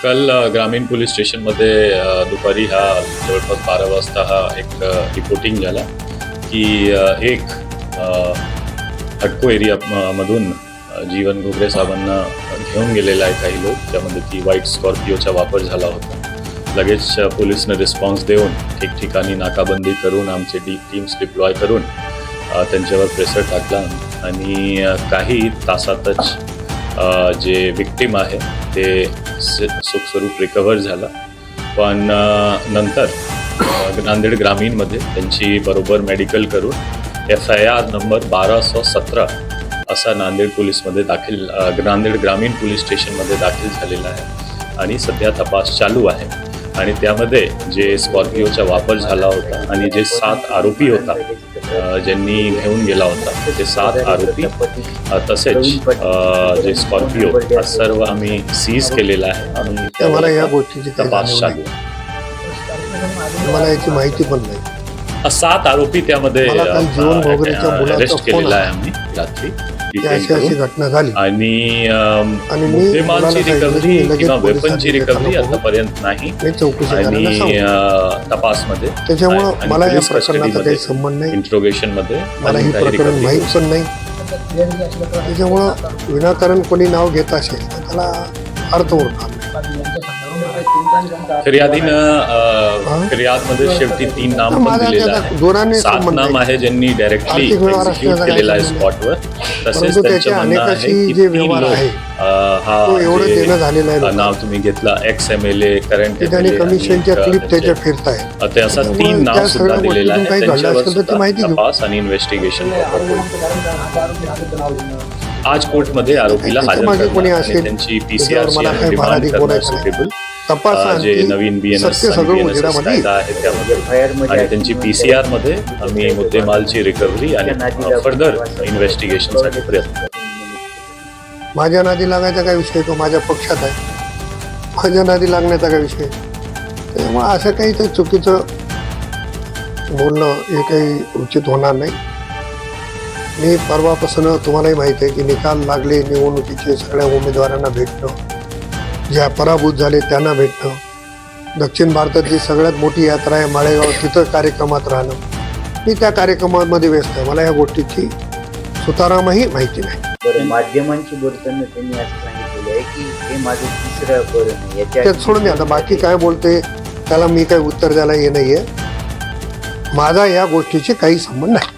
काल ग्रामीण पोलीस स्टेशनमध्ये दुपारी जवळपास 12 वाजता एक रिपोर्टिंग झाला की एक हडको एरिया मधून जीवन घुगरे साहेबांना घेऊन गेलेला आहे काही लोक, त्यामध्ये की व्हाईट स्कॉर्पिओचा वापर झाला होता. लगेच पोलिसने रिस्पॉन्स देऊन ठिकठिकाणी नाकाबंदी करून आमचे टीम्स डिप्लॉय करून त्यांच्यावर प्रेशर टाकला आणि काही तासातच जे विक्टीम आहे ते सुखस्वरूप रिकव्हर झाला. पण नंतर नांदेड ग्रामीणमध्ये त्यांची बरोबर मेडिकल करून FIR नंबर 1217 असा नांदेड पोलीसमध्ये नांदेड ग्रामीण पोलीस स्टेशनमध्ये दाखल झालेला आहे आणि सध्या तपास चालू आहे. आणि त्यामध्ये जे स्कॉर्पिओचा वापर झाला होता आणि जे 7 आरोपी होता ज्यांनी घेऊन गेला होता ते 7 आरोपी तसेच जे स्कॉर्पिओ सर्व आम्ही सीज केलेला आहे आणि मला या गोष्टीची तपास चालू आहे. मला याची माहिती पण नाही. 7 आरोपी त्यामध्ये अरेस्ट केलेला आहे आम्ही रात्री अशी घटना झाली आणि मुद्देमालची रिकव्हरी किंवा वेपनची रिकव्हरी आतापर्यंत नाही आणि तपासमध्ये त्याच्यामुळे मला या प्रकरणाचा काही संबंध नाही. इंट्रोगेशन मध्ये मला ही प्रकरण माहीत पण नाही. त्याच्यामुळं विनाकारण कोणी नाव घेत असेल तर त्याला अर्थ उरणार. फिर्यादमध्ये शेवटी 3 नाम पण दिलेलं आहे. 7 नाम आहे ज्यांनी डायरेक्टली एक्झिक्यूट केलेला आहे स्पॉटवर. तसेच त्यांचं म्हणणं आहे की 3 लोक हा नाव तुम्ही घेतला XMLA करंट कमिशनच्या क्लिप त्याच्या फिरताय ते असा 3 नाव सुद्धा दिलेला आहे. त्यांच्यावर तपास आणि इन्व्हेस्टिगेशन आज कोर्टमध्ये आरोपीला हजर करणार आणि त्यांची PCR डिमांड करणं सुटेबल जे नवीन BNS कायदा आहे त्यामध्ये आणि त्यांची PCR मध्ये आम्ही मुद्देमालची रिकव्हरी आणि फर्दर इन्व्हेस्टिगेशनसाठी प्रयत्न करतो. माझ्या नादी लागायचा काय विषय, तो माझ्या पक्षात आहे. माझ्या नादी लागण्याचा काय विषय. तेव्हा असं काही तर चुकीचं बोलणं हे काही उचित होणार नाही. मी परवापासून तुम्हालाही माहिती आहे की निकाल लागले निवडणुकीचे सगळ्या उमेदवारांना भेटणं, ज्या पराभूत झाले त्यांना भेटणं, दक्षिण भारतातली सगळ्यात मोठी यात्रा आहे माळेगाव, तिथं कार्यक्रमात राहणं. मी त्या कार्यक्रमामध्ये व्यस्त आहे. मला या गोष्टीची सुतारामही माहिती नाही. माध्यमांची बोलताना त्यांनी असं सांगितलेलं आहे की हे माझं तिसरं बरं याच्यात सोडून आता बाकी काय बोलते त्याला मी काही उत्तर द्यायला ये नाहीये. माझा या गोष्टीची काही संबंध नाही.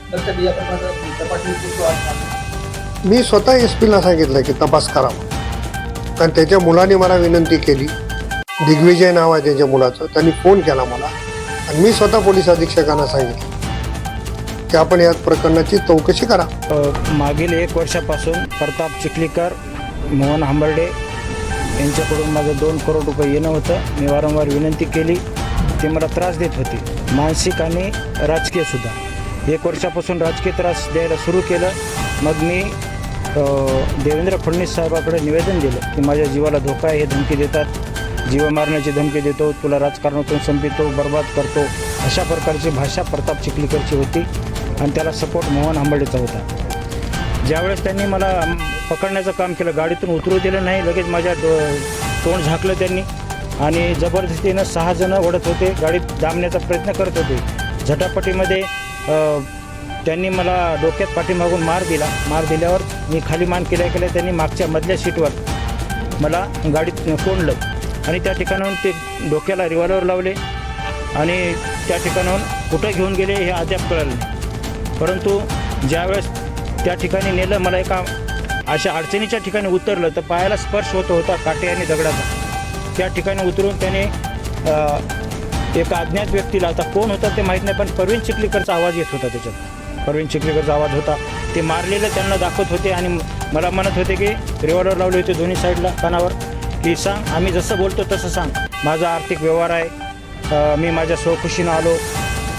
मी स्वतः SP ला सांगितलं की तपास करावा, कारण त्याच्या मुलाने मला विनंती केली. दिग्विजय नाव आहे त्याच्या मुलाचं. त्यांनी फोन केला मला आणि मी स्वतः पोलीस अधीक्षकांना सांगितलं की आपण या प्रकरणाची चौकशी करा. मागील 1 वर्षापासून प्रताप चिखलीकर, मोहन हंबर्डे यांच्याकडून माझं 2 करोड रुपये येणं होतं. मी वारंवार विनंती केली, ते मला त्रास देत होते, मानसिक आणि राजकीयसुद्धा. 1 वर्षापासून राजकीय त्रास द्यायला सुरू केलं. मग मी देवेंद्र फडणवीस साहेबाकडे निवेदन दिलं की माझ्या जीवाला धोका आहे, हे धमकी देतात, जीव मारण्याची धमकी देतो, तुला राजकारणातून संपवितो, बर्बाद करतो, अशा प्रकारची भाषा प्रताप चिखलीकरची होती आणि त्याला सपोर्ट मोहन हंबर्डेचा होता. ज्यावेळेस त्यांनी मला पकडण्याचं काम केलं, गाडीतून उतरू दिलं नाही, लगेच माझ्या तोंड झाकलं त्यांनी आणि जबरदस्तीनं 6 जणं ओढत होते, गाडीत दाबण्याचा प्रयत्न करत होते. झटापटीमध्ये त्यांनी मला डोक्यात पाठीमागून मार दिला. मार दिल्यावर मी खाली मान केल्या त्यांनी मागच्या मधल्या सीटवर मला गाडीत कोंडलं आणि त्या ठिकाणाहून ते डोक्याला रिव्हॉल्वर लावले आणि त्या ठिकाणाहून कुठं घेऊन गेले हे अद्याप कळलं नाही. परंतु ज्यावेळेस त्या ठिकाणी नेलं, मला एका अशा अडचणीच्या ठिकाणी उतरलं तर पायाला स्पर्श होत होता काटे आणि दगडाचा. त्या ठिकाणी उतरून त्याने एका अज्ञात व्यक्तीला, आता कोण होता ते माहीत नाही, पण परवीन चिखलीकरचा आवाज येत होता. त्याच्यात परवीन चिखलीकरचा आवाज होता. ते मारलेलं त्यांना दाखवत होते आणि मला म्हणत होते की रिव्हॉल्वर लावले होते दोन्ही साईडला कानावर, की सांग, आम्ही जसं बोलतो तसं सांग, माझा आर्थिक व्यवहार आहे, मी माझ्या स्वखुशीनं आलो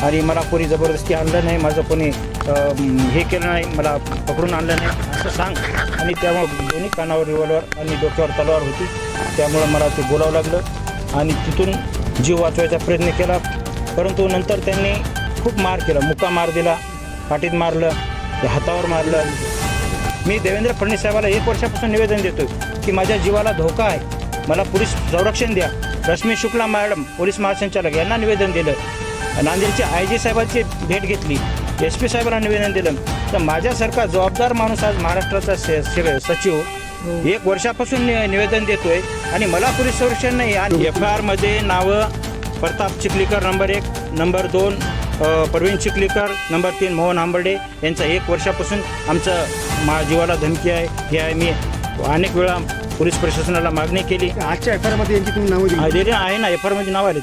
आणि मला कोणी जबरदस्ती आणलं नाही, माझं कोणी हे केलं नाही, मला पकडून आणलं नाही असं सांग. आणि त्यामुळं दोन्ही कानावर रिव्हॉल्वर आणि डोक्यावर तलवार होती. त्यामुळं मला ते बोलावं लागलं आणि तिथून जीव वाचवायचा प्रयत्न केला. परंतु नंतर त्यांनी खूप मार केला, मुक्का मार दिला, पाठीत मारलं, हातावर मारलं. मी देवेंद्र फडणवीस साहेबाला 1 वर्षापासून निवेदन देतो की माझ्या जीवाला धोका आहे, मला पोलीस संरक्षण द्या. रश्मी शुक्ला मॅडम पोलीस महासंचालक यांना निवेदन दिलं. नांदेडचे IG साहेबांची भेट घेतली. SP साहेबांना निवेदन दिलं. तर माझ्यासारखा जबाबदार माणूस आज महाराष्ट्राचा सचिव 1 वर्षापासून निवेदन देतोय आणि मला पोलीस संरक्षण नाही. आणि FIR मध्ये नावं Pratap Chikhlikar number 1, number 2 Pravin Chikhlikar, number 3 Mohan Hambarde यांचा 1 वर्षापासून आमचं जीवाला धमकी आहे. हे आहे. मी अनेक वेळा पोलीस प्रशासनाला मागणी केली. आजच्या FIR मध्ये यांची तुम्ही नावं दिली आहे ना, FIR मध्ये नाव आले.